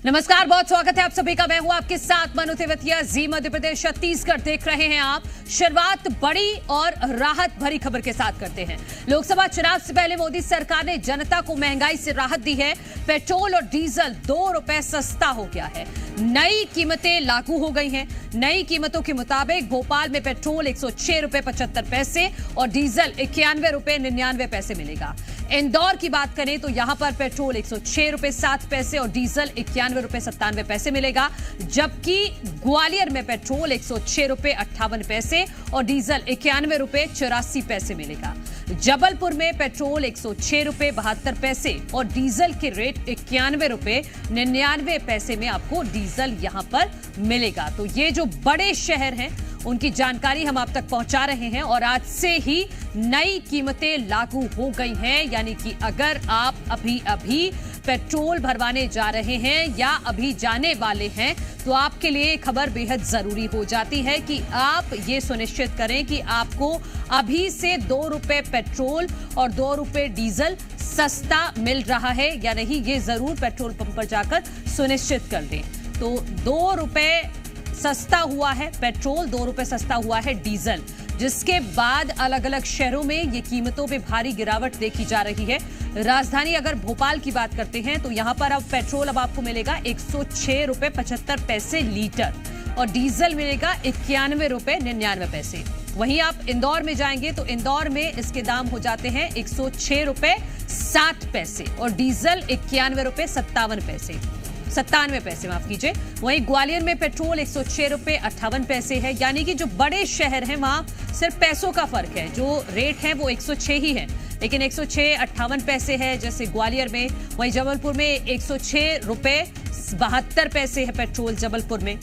नमस्कार, बहुत स्वागत है आप सभी का। मैं हूं आपके साथ मनु तिवतिया। जी मध्य प्रदेश छत्तीसगढ़ देख रहे हैं आप। शुरुआत बड़ी और राहत भरी खबर के साथ करते हैं। लोकसभा चुनाव से पहले मोदी सरकार ने जनता को महंगाई से राहत दी है। पेट्रोल और डीजल 2 रुपए सस्ता हो गया है। नई कीमतें लागू हो गई हैं। नई कीमतों के मुताबिक भोपाल में पेट्रोल 106 रुपए 75 पैसे और डीजल 91 रुपए 99 पैसे मिलेगा। इंदौर की बात करें तो यहां पर पेट्रोल 106 रुपए 7 पैसे और डीजल 91 रुपए 97 पैसे मिलेगा, जबकि ग्वालियर में पेट्रोल 106 रुपए 58 पैसे और डीजल 91 रुपए 84 पैसे मिलेगा। जबलपुर में पेट्रोल 106 रुपए 72 पैसे और डीजल के रेट 91 रुपए 99 पैसे में आपको डीजल यहां पर मिलेगा। तो ये जो बड़े शहर हैं उनकी जानकारी हम आप तक पहुंचा रहे हैं और आज से ही नई कीमतें लागू हो गई हैं। यानी कि अगर आप अभी पेट्रोल भरवाने जा रहे हैं या अभी जाने वाले हैं तो आपके लिए खबर बेहद जरूरी हो जाती है कि आप ये सुनिश्चित करें कि आपको अभी से 2 रुपए पेट्रोल और 2 रुपए डीजल सस्ता मिल रहा है या नहीं, ये जरूर पेट्रोल पंप पर जाकर सुनिश्चित कर दें। तो 2 रुपए सस्ता हुआ है पेट्रोल, 2 रुपए सस्ता हुआ है डीजल, जिसके बाद अलग अलग शहरों में ये कीमतों पे भारी गिरावट देखी जा रही है। राजधानी अगर भोपाल की बात करते हैं तो यहां पर अब पेट्रोल आपको मिलेगा 106 रुपए 75 पैसे लीटर और डीजल मिलेगा 91 रुपए 99 पैसे। वहीं आप इंदौर में जाएंगे तो इंदौर में इसके दाम हो जाते हैं 106 रुपए 60 पैसे और डीजल 91 रुपए 97 पैसे माफ कीजिए। वहीं ग्वालियर में पेट्रोल 106 रुपए 58 पैसे है। यानी कि जो बड़े शहर हैं वहां सिर्फ पैसों का फर्क है, जो रेट है वो 106 ही है, लेकिन 106 58 पैसे है जैसे ग्वालियर में। वहीं जबलपुर में 106 रुपए 72 पैसे है पेट्रोल जबलपुर में।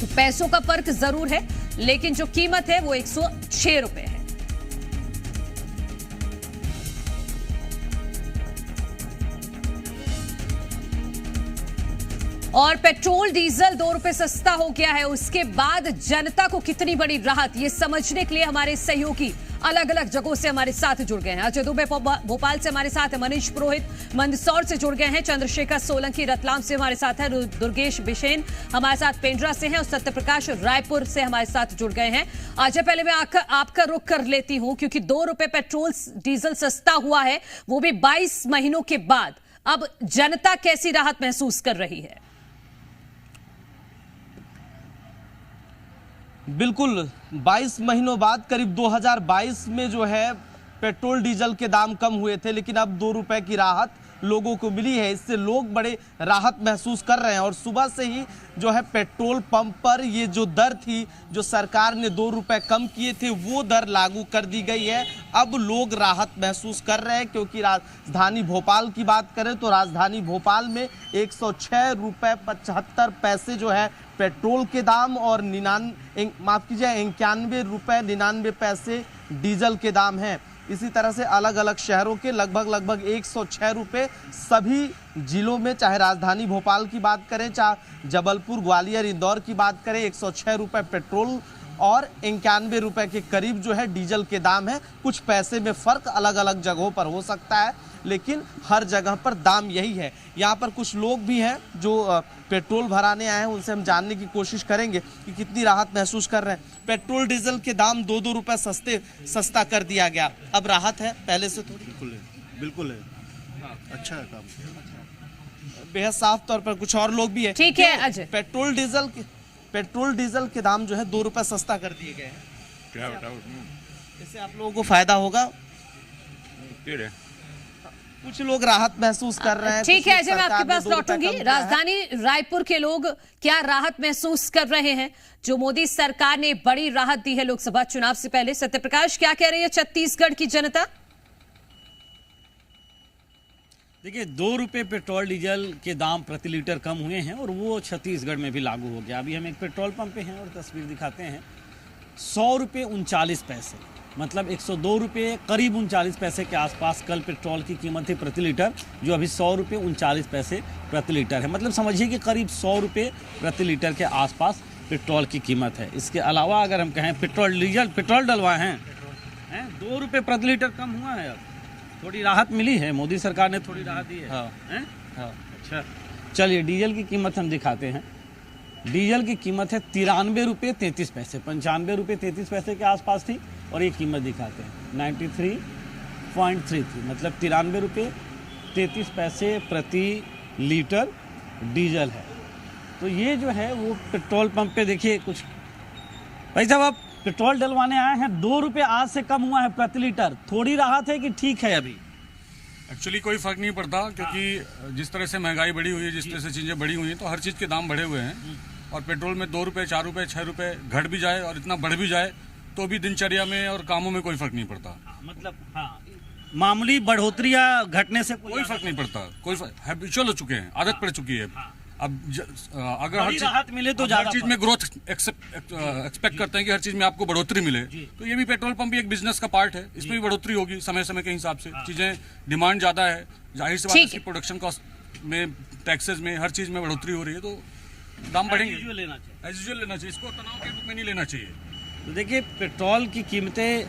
तो पैसों का फर्क जरूर है, लेकिन जो कीमत है वो 106 रुपए है। और पेट्रोल डीजल 2 रुपए सस्ता हो गया है, उसके बाद जनता को कितनी बड़ी राहत, ये समझने के लिए हमारे सहयोगी अलग अलग जगहों से हमारे साथ जुड़ गए हैं। अजय दुबे भोपाल से हमारे साथ है, मनीष पुरोहित मंदसौर से जुड़ गए हैं, चंद्रशेखर सोलंकी रतलाम से हमारे साथ है, दुर्गेश बिशेन हमारे साथ पेंड्रा से हैं और सत्यप्रकाश रायपुर से हमारे साथ जुड़ गए हैं। अजय, पहले मैं आपका रुख कर लेती हूं, क्योंकि 2 रुपए पेट्रोल डीजल सस्ता हुआ है, वो भी 22 महीनों के बाद। अब जनता कैसी राहत महसूस कर रही है? बिल्कुल, 22 महीनों बाद करीब 2022 में जो है पेट्रोल डीजल के दाम कम हुए थे, लेकिन अब 2 रुपए की राहत लोगों को मिली है। इससे लोग बड़े राहत महसूस कर रहे हैं और सुबह से ही जो है पेट्रोल पंप पर ये जो दर थी, जो सरकार ने 2 रुपए कम किए थे, वो दर लागू कर दी गई है। अब लोग राहत महसूस कर रहे हैं, क्योंकि राजधानी भोपाल की बात करें तो राजधानी भोपाल में 106 रुपए 75 पैसे जो है पेट्रोल के दाम और 91 रुपए 99 पैसे डीजल के दाम हैं। इसी तरह से अलग अलग शहरों के लगभग 106 रुपए सभी जिलों में, चाहे राजधानी भोपाल की बात करें, चाहे जबलपुर ग्वालियर इंदौर की बात करें, 106 रुपए पेट्रोल और 91 रुपए के करीब जो है डीजल के दाम है। कुछ पैसे में फर्क अलग अलग जगहों पर हो सकता है, लेकिन हर जगह पर दाम यही है। यहाँ पर कुछ लोग भी हैं जो पेट्रोल भराने आए हैं, उनसे हम जानने की कोशिश करेंगे कि कितनी राहत महसूस कर रहे हैं। पेट्रोल डीजल के दाम 2-2 रुपए सस्ता कर दिया गया, अब राहत है पहले से थोड़ी? बिल्कुल है। हाँ, अच्छा है काम, बेहद साफ तौर पर। कुछ और लोग भी है। ठीक है अजय, पेट्रोल डीजल के दाम जो है 2 रुपए सस्ता कर दिए गए हैं, क्या बताओ इससे आप लोगों को फायदा होगा? कुछ लोग राहत महसूस कर रहे हैं। ठीक है अजय, मैं आपके पास लौटूंगी। राजधानी रायपुर के लोग क्या राहत महसूस कर रहे हैं, जो मोदी सरकार ने बड़ी राहत दी है लोकसभा चुनाव से पहले? सत्यप्रकाश, क्या कह रही है छत्तीसगढ़ की जनता? देखिए, 2 रुपए पेट्रोल डीजल के दाम प्रति लीटर कम हुए हैं और वो छत्तीसगढ़ में भी लागू हो गया। अभी हम एक पेट्रोल पंप पे हैं और तस्वीर दिखाते हैं। 100 रुपये 39 पैसे, मतलब 102 रुपये करीब 39 पैसे के आसपास कल पेट्रोल की कीमत थी प्रति लीटर, जो अभी 100 रुपये 39 पैसे प्रति लीटर है। मतलब समझिए कि करीब 100 रुपये प्रति लीटर के आसपास पेट्रोल की कीमत है। इसके अलावा अगर हम कहें पेट्रोल डलवाए हैं 2 रुपये प्रति लीटर कम हुआ है। अब थोड़ी राहत मिली है, मोदी सरकार ने थोड़ी राहत दी है। हाँ। हाँ। अच्छा, चलिए डीजल की कीमत हम दिखाते हैं। डीजल की कीमत है 93 रुपये 33 पैसे, 95 रुपये 33 पैसे के आसपास थी और ये कीमत दिखाते हैं 93.33, मतलब 93 रुपये 33 पैसे प्रति लीटर डीजल है। तो ये जो है वो पेट्रोल पंप पे देखिए कुछ भाई साहब आप पेट्रोल डलवाने आए हैं, 2 रुपये आज से कम हुआ है प्रति लीटर, थोड़ी राहत है कि ठीक है अभी? एक्चुअली कोई फर्क नहीं पड़ता, क्योंकि जिस तरह से महंगाई बढ़ी हुई है, जिस तरह से चीज़ें बढ़ी हुई हैं, तो हर चीज़ के दाम बढ़े हुए हैं। और पेट्रोल में 2 रुपये 4 रुपये 6 रुपये घट भी जाए और इतना बढ़ भी जाए तो भी दिनचर्या में और कामों में कोई फर्क नहीं पड़ता। मतलब हाँ, मामूली बढ़ोतरी या घटने से कोई फर्क नहीं पड़ता, कोई हैबिचुअल हो चुके हैं, आदत पड़ चुकी है। अब अगर हर राहत मिले तो हर चीज में ग्रोथ एक्सपेक्ट करते हैं कि हर चीज में आपको बढ़ोतरी मिले, तो ये भी पेट्रोल पंप भी एक बिजनेस का पार्ट है, इसमें भी बढ़ोतरी होगी समय समय के हिसाब से। चीजें डिमांड ज्यादा है, जाहिर सी बात है, इसकी प्रोडक्शन कॉस्ट में, टैक्सेस में, हर चीज में बढ़ोतरी हो रही है, तो दाम बढ़ेंगे। एज यूजुअल लेना चाहिए, इसको तनाव के रूप में नहीं लेना चाहिए। तो देखिए पेट्रोल की कीमतें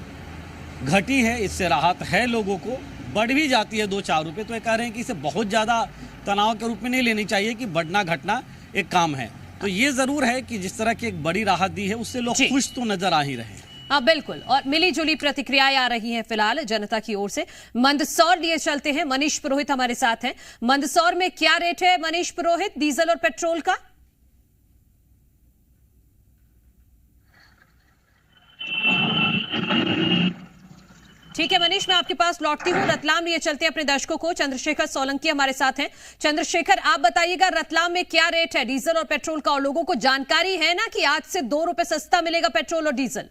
घटी है, इससे राहत है लोगों को, बढ़ भी जाती है 2-4 रुपये, तो ये कह रहे हैं कि इसे बहुत ज़्यादा तनाव के रूप में नहीं लेनी चाहिए कि बढ़ना घटना एक काम है। तो ये ज़रूर है कि जिस तरह की एक बड़ी राहत दी है उससे लोग खुश तो नजर आ ही रहे हैं। हाँ बिल्कुल, और मिली जुली प्रतिक्रियाएं आ रही हैं फिलहाल जनता की ओर से। मंदसौर लिए चलते हैं, मनीष पुरोहित हमारे साथ हैं। मंदसौर में क्या रेट है मनीष पुरोहित, डीजल और पेट्रोल का? ठीक है मनीष, मैं आपके पास लौटती हूँ। रतलाम लिए चलते हैं अपने दर्शकों को, चंद्रशेखर सोलंकी हमारे साथ हैं। चंद्रशेखर आप बताइएगा रतलाम में क्या रेट है डीजल और पेट्रोल का, और लोगों को जानकारी है ना कि आज से 2 रुपए सस्ता मिलेगा पेट्रोल और डीजल?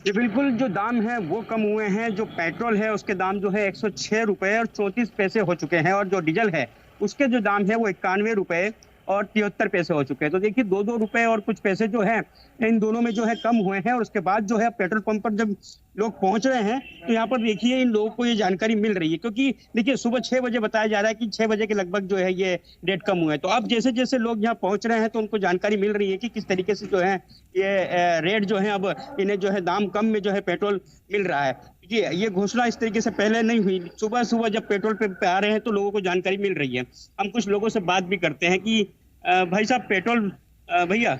जी बिल्कुल, जो दाम है वो कम हुए हैं। जो पेट्रोल है उसके दाम जो है 106 रुपए और 34 पैसे हो चुके हैं, और जो डीजल है उसके जो दाम है वो 91 रुपए और 73 पैसे हो चुके हैं। तो देखिए 2-2 रुपए और कुछ पैसे जो है इन दोनों में जो है कम हुए हैं। और उसके बाद जो है पेट्रोल पंप पर जब लोग पहुंच रहे हैं तो यहाँ पर देखिए इन लोगों को ये जानकारी मिल रही है, क्योंकि देखिए सुबह 6 बजे बताया जा रहा है कि 6 बजे के लगभग जो है ये रेट कम हुए हैं। तो अब जैसे जैसे लोग यहाँ पहुंच रहे हैं तो उनको जानकारी मिल रही है कि किस तरीके से जो है ये रेट जो है अब इन्हें जो है दाम कम में जो है पेट्रोल मिल रहा है। ये घोषणा इस तरीके से पहले नहीं हुई। सुबह सुबह जब पेट्रोल पे आ रहे हैं तो लोगों को जानकारी मिल रही है। हम कुछ लोगों से बात भी करते हैं कि भाई साहब पेट्रोल, भैया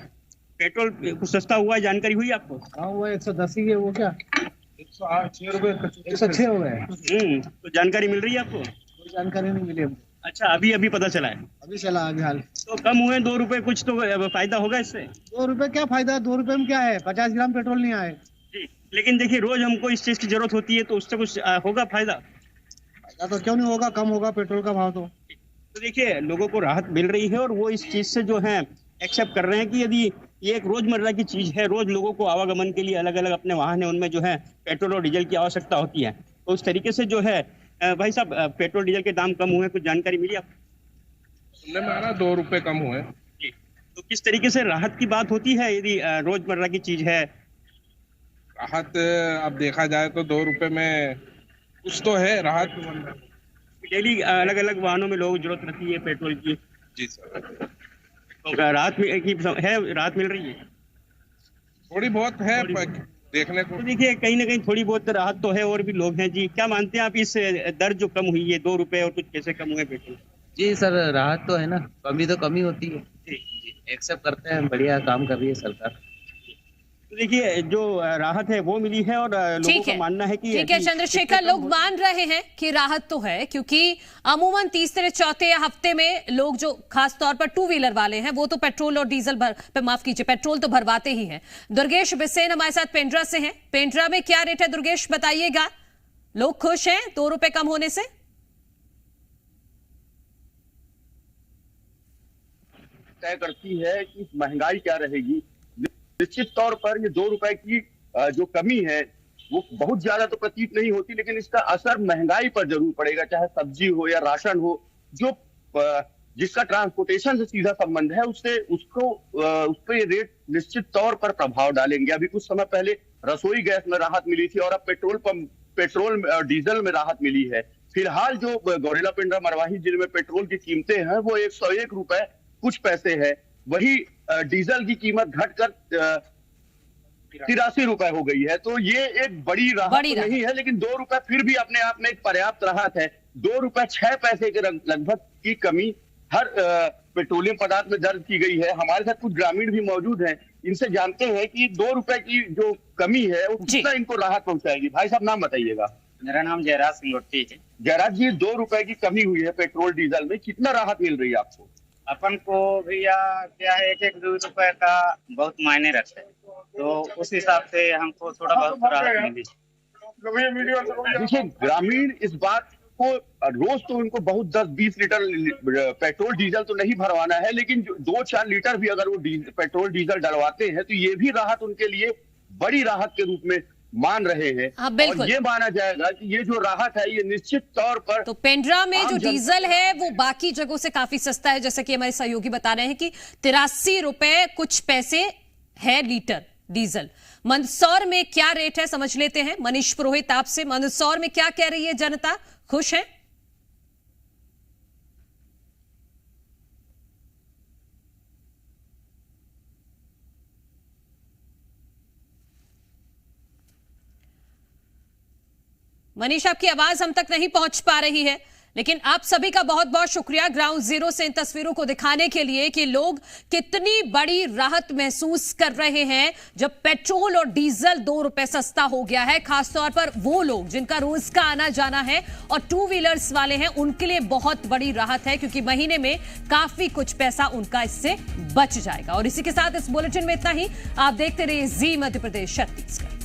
पेट्रोल कुछ सस्ता हुआ है, जानकारी हुई आपको? हाँ हुआ 110 ही है, वो क्या 106 रुपए 106 हो गए। तो जानकारी मिल रही है आपको? कोई जानकारी नहीं मिली। अच्छा, अभी अभी पता चला है? अभी चला अभी हाल। तो कम हुए 2 रुपए, कुछ तो फायदा होगा इससे? 2 रुपए क्या फायदा, 2 रुपए में क्या है, 50 ग्राम पेट्रोल नहीं आए। लेकिन देखिए रोज हमको इस चीज की जरूरत होती है, तो उससे कुछ होगा फायदा? फायदा तो क्यों नहीं होगा, कम होगा पेट्रोल का भाव। तो देखिए लोगों को राहत मिल रही है और वो इस चीज से जो है एक्सेप्ट कर रहे हैं कि यदि ये एक रोजमर्रा की चीज है, रोज लोगों को आवागमन के लिए अलग अलग अपने वाहन है उनमें जो है पेट्रोल और डीजल की आवश्यकता होती है, तो उस तरीके से जो है भाई साहब पेट्रोल डीजल के दाम कम हुए, कुछ जानकारी मिली आपको? सुनने में आ रहा 2 रुपए कम हुए। तो किस तरीके से राहत की बात होती है यदि रोजमर्रा की चीज है? राहत अब देखा जाए तो 2 रुपए में कुछ तो है राहत। डेली अलग अलग वाहनों में लोगों को जरूरत रहती है पेट्रोल की। जी सर। तो राहत मिल रही है? थोड़ी बहुत है देखने को। तो देखिए कहीं ना कहीं थोड़ी बहुत राहत तो है, और भी लोग हैं। जी क्या मानते हैं आप, इस दर जो कम हुई है 2 रुपए और कुछ पैसे कम हुए पेट्रोल? जी सर, राहत तो है ना, कमी तो कमी होती है। जी एक्सेप्ट करते हैं, बढ़िया काम कर रही है सरकार। तो देखिए जो राहत है वो मिली है और लोगों का मानना है कि ठीक है चंद्रशेखर, लोग मान रहे हैं कि राहत तो है, क्योंकि अमूमन तीसरे चौथे हफ्ते में लोग जो खास तौर पर 2 व्हीलर वाले हैं वो तो पेट्रोल और डीजल माफ कीजिए पेट्रोल तो भरवाते ही हैं। दुर्गेश बिसेन हमारे साथ पेंड्रा से हैं। पेंड्रा में क्या रेट है दुर्गेश, बताइएगा। लोग खुश हैं 2 रुपए कम होने से? तय करती है कि महंगाई क्या रहेगी। निश्चित तौर पर ये 2 रुपए की जो कमी है वो बहुत ज्यादा तो प्रतीत नहीं होती, लेकिन इसका असर महंगाई पर जरूर पड़ेगा, चाहे सब्जी हो या राशन हो। जो जिसका ट्रांसपोर्टेशन से सीधा संबंध है उस पे रेट निश्चित तौर पर प्रभाव डालेंगे। अभी कुछ समय पहले रसोई गैस में राहत मिली थी और अब पेट्रोल डीजल में राहत मिली है। फिलहाल जो गौरेला पेंड्रा मरवाही जिले में पेट्रोल की कीमतें हैं वो 101 रुपए कुछ पैसे है, वही डीजल की कीमत घटकर 83 रुपए हो गई है। तो ये एक बड़ी राहत नहीं है, लेकिन 2 रुपए फिर भी अपने आप में एक पर्याप्त राहत है। 2 रुपए 6 पैसे के लगभग की कमी हर पेट्रोलियम पदार्थ में दर्ज की गई है। हमारे साथ कुछ ग्रामीण भी मौजूद हैं, इनसे जानते हैं कि 2 रुपए की जो कमी है वो कितना इनको राहत पहुंचाएगी। भाई साहब नाम बताइएगा। मेरा नाम जयराज सिंगोटी है। जयराज जी, 2 रुपए की कमी हुई है पेट्रोल डीजल में, कितना राहत मिल रही है आपको? अपन को भैया क्या है, 1-2 रुपए का बहुत मायने रखते हैं, तो उस हिसाब से हमको थोड़ा बहुत राहत मिली। देखिए, ग्रामीण इस बात को रोज तो उनको बहुत 10-20 लीटर पेट्रोल डीजल तो नहीं भरवाना है, लेकिन 2-4 लीटर भी अगर वो पेट्रोल डीजल डलवाते हैं तो ये भी राहत उनके लिए बड़ी राहत के रूप में मान रहे हैं। और ये माना जाएगा कि ये जो राहत है ये निश्चित तौर पर। तो पेंड्रा में जो डीजल है वो बाकी जगहों से काफी सस्ता है, जैसे कि हमारे सहयोगी बता रहे हैं कि 83 रुपए कुछ पैसे है लीटर डीजल। मंदसौर में क्या रेट है समझ लेते हैं मनीष पुरोहित आपसे। मंदसौर में क्या कह रही है जनता, खुश है? मनीष, आपकी आवाज हम तक नहीं पहुंच पा रही है, लेकिन आप सभी का बहुत बहुत शुक्रिया ग्राउंड जीरो से इन तस्वीरों को दिखाने के लिए कि लोग कितनी बड़ी राहत महसूस कर रहे हैं जब पेट्रोल और डीजल 2 रुपए सस्ता हो गया है। खासतौर पर वो लोग जिनका रोज का आना जाना है और 2 व्हीलर्स वाले हैं, उनके लिए बहुत बड़ी राहत है, क्योंकि महीने में काफी कुछ पैसा उनका इससे बच जाएगा। और इसी के साथ इस बुलेटिन में इतना ही। आप देखते रहिए जी मध्य प्रदेश छत्तीसगढ़।